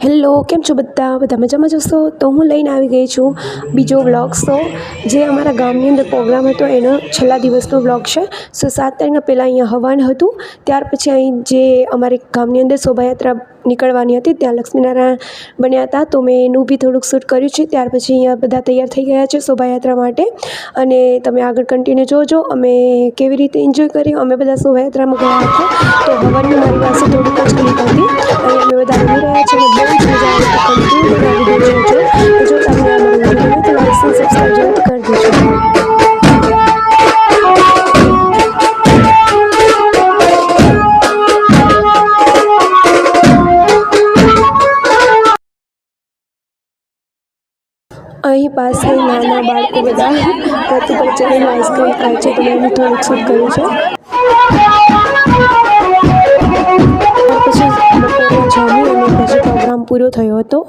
Hello, કેમ છો બધા મજામાં જશો? તો હું લઈને આવી ગઈ છું બીજો વ્લોગ. જે અમારા ગામની અંદર પ્રોગ્રામ હતો એનો છેલ્લા દિવસનો વ્લોગ છે. 7 તારીખના પહેલાં અહીંયા હવન હતું, ત્યાર પછી અહીં જે અમારી ગામની અંદર શોભાયાત્રા નીકળવાની હતી ત્યાં લક્ષ્મીનારાયણ બન્યા હતા, તો મેં એનું બી થોડુંક શૂટ કર્યું છે. ત્યાર પછી અહીંયા બધા તૈયાર થઈ ગયા છે શોભાયાત્રા માટે, અને તમે આગળ કન્ટિન્યુ જોજો અમે કેવી રીતે એન્જોય કરી. અમે બધા શોભાયાત્રામાં ગયા હતા, તો હવનની મારી પાસે થોડીક જ ક્લિપ હતી. અહીં અમે બધા રમી રહ્યા છીએ અને બહુ જ મજા આવી. તો કન્ટિન્યુ બધા વિડીયો જોજો. જો તમને અમારો વિડીયો ગમે તો લાઈક અને સબસ્ક્રાઈબ જરૂર કરી દેજો. અહીં પાસે નાના બાળકો બધા રથ પર ચડીને આઈસ્ક્રીમ ખાય છે, તો મેં એનું થોડુંક શૂટ કર્યું છે. પછી બપોરે જમી અને પછી પ્રોગ્રામ પૂરો થયો હતો.